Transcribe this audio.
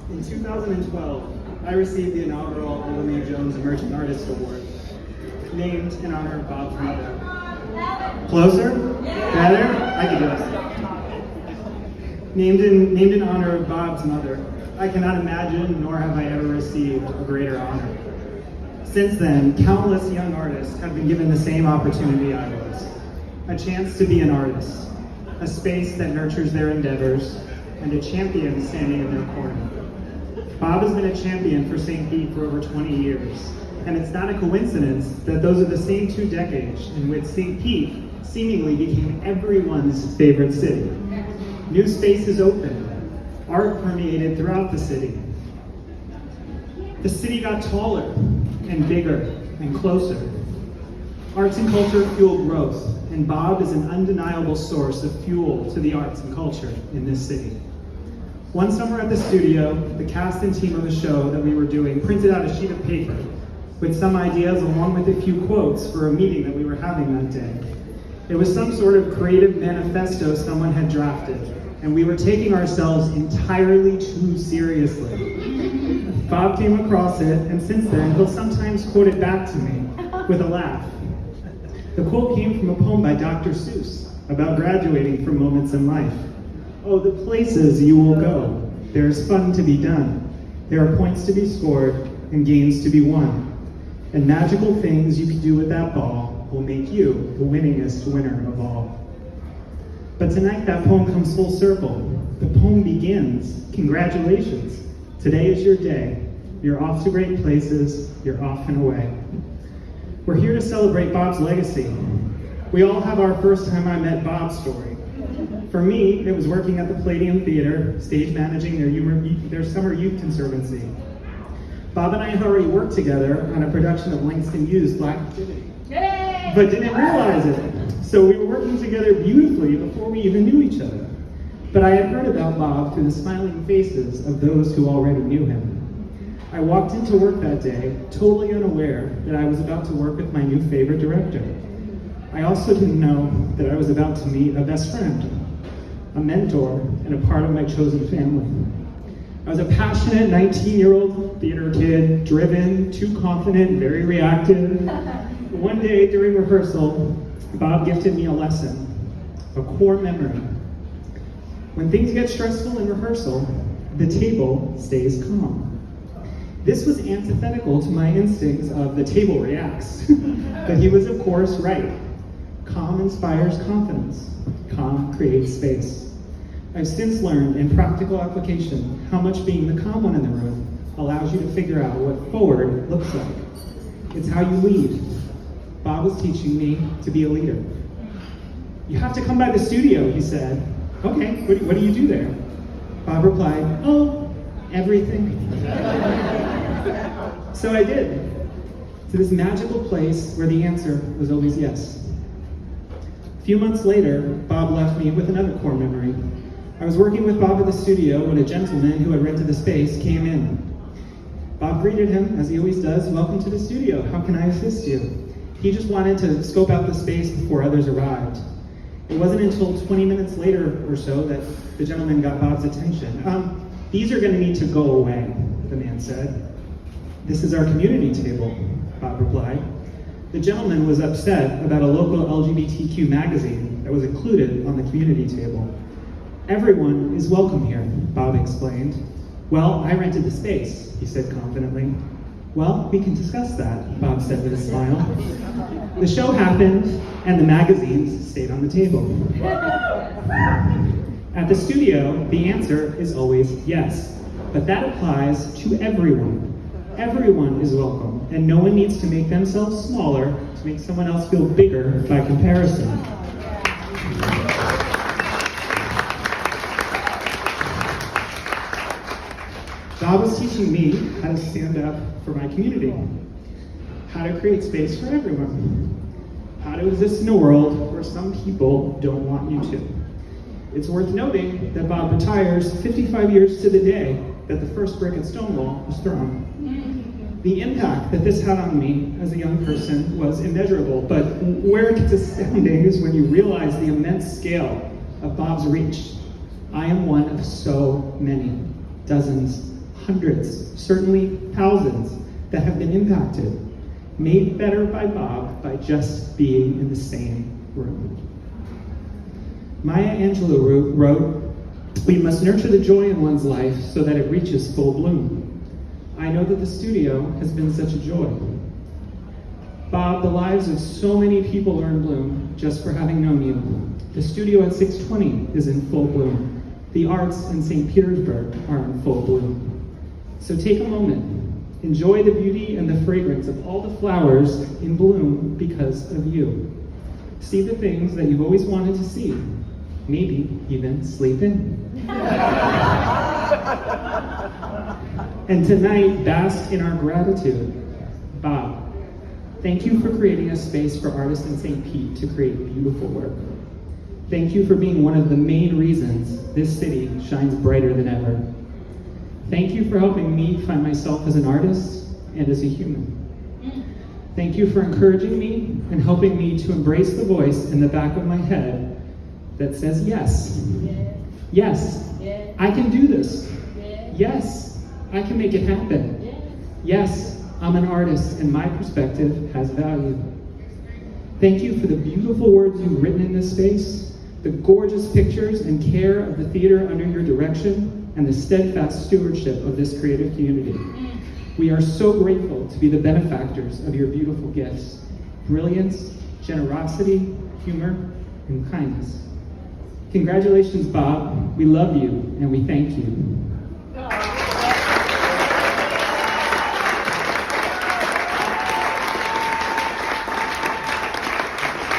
In 2012, I received the inaugural Olivia Jones Emerging Artist Award, named in honor of Bob's mother. Closer? Better? I can do this. Named in honor of Bob's mother. I cannot imagine, nor have I ever received a greater honor. Since then, countless young artists have been given the same opportunity I was. A chance to be an artist, a space that nurtures their endeavors, and a champion standing in their corner. Bob has been a champion for St. Pete for over 20 years, and it's not a coincidence that those are the same 2 decades in which St. Pete seemingly became everyone's favorite city. New spaces opened, art permeated throughout the city. The city got taller and bigger and closer. Arts and culture fuel growth, and Bob is an undeniable source of fuel to the arts and culture in this city. One summer at the studio, the cast and team of the show that we were doing printed out a sheet of paper with some ideas along with a few quotes for a meeting that we were having that day. It was some sort of creative manifesto someone had drafted, and we were taking ourselves entirely too seriously. Bob came across it, and since then, he'll sometimes quote it back to me with a laugh. The quote came from a poem by Dr. Seuss about graduating from moments in life. Oh, the places you will go. There is fun to be done. There are points to be scored and games to be won. And magical things you can do with that ball will make you the winningest winner of all. But tonight that poem comes full circle. The poem begins, congratulations. Today is your day. You're off to great places. You're off and away. We're here to celebrate Bob's legacy. We all have our first time I met Bob story. For me, it was working at the Palladium Theater, stage managing their summer youth conservancy. Bob and I had already worked together on a production of Langston Hughes' Black Activity, but didn't realize it. So we were working together beautifully before we even knew each other. But I had heard about Bob through the smiling faces of those who already knew him. I walked into work that day, totally unaware that I was about to work with my new favorite director. I also didn't know that I was about to meet a best friend, a mentor, and a part of my chosen family. I was a passionate 19-year-old theater kid, driven, too confident, very reactive. One day during rehearsal, Bob gifted me a lesson, a core memory. When things get stressful in rehearsal, the table stays calm. This was antithetical to my instincts of the table reacts, but he was of course right. Calm inspires confidence. Calm creates space. I've since learned in practical application how much being the calm one in the room allows you to figure out what forward looks like. It's how you lead. Bob was teaching me to be a leader. You have to come by the studio, he said. Okay, what do you do there? Bob replied, oh, everything. So I did, to this magical place where the answer was always yes. A few months later, Bob left me with another core memory. I was working with Bob at the studio when a gentleman who had rented the space came in. Bob greeted him, as he always does, welcome to the studio, how can I assist you? He just wanted to scope out the space before others arrived. It wasn't until 20 minutes later or so that the gentleman got Bob's attention. These are going to need to go away, the man said. This is our community table, Bob replied. The gentleman was upset about a local LGBTQ magazine that was included on the community table. Everyone is welcome here, Bob explained. Well, I rented the space, he said confidently. Well, we can discuss that, Bob said with a smile. The show happened, and the magazines stayed on the table. At the studio, the answer is always yes, but that applies to everyone. Everyone is welcome, and no one needs to make themselves smaller to make someone else feel bigger by comparison. Bob was teaching me how to stand up for my community, how to create space for everyone, how to exist in a world where some people don't want you to. It's worth noting that Bob retires 55 years to the day that the first brick at Stonewall was thrown. The impact that this had on me as a young person was immeasurable, but where it gets astounding is when you realize the immense scale of Bob's reach. I am one of so many, dozens, hundreds, certainly thousands, that have been impacted, made better by Bob by just being in the same room. Maya Angelou wrote, "We must nurture the joy in one's life so that it reaches full bloom." I know that the studio has been such a joy. Bob, the lives of so many people are in bloom just for having known you. The studio at 620 is in full bloom. The arts in St. Petersburg are in full bloom. So take a moment. Enjoy the beauty and the fragrance of all the flowers in bloom because of you. See the things that you've always wanted to see. Maybe even sleep in. And tonight, bask in our gratitude. Bob, thank you for creating a space for artists in St. Pete to create beautiful work. Thank you for being one of the main reasons this city shines brighter than ever. Thank you for helping me find myself as an artist and as a human. Thank you for encouraging me and helping me to embrace the voice in the back of my head that says, yes, yes, I can do this. Yes, I can make it happen. Yes, I'm an artist and my perspective has value. Thank you for the beautiful words you've written in this space, the gorgeous pictures and care of the theater under your direction, and the steadfast stewardship of this creative community. We are so grateful to be the benefactors of your beautiful gifts, brilliance, generosity, humor, and kindness. Congratulations, Bob. We love you and we thank you.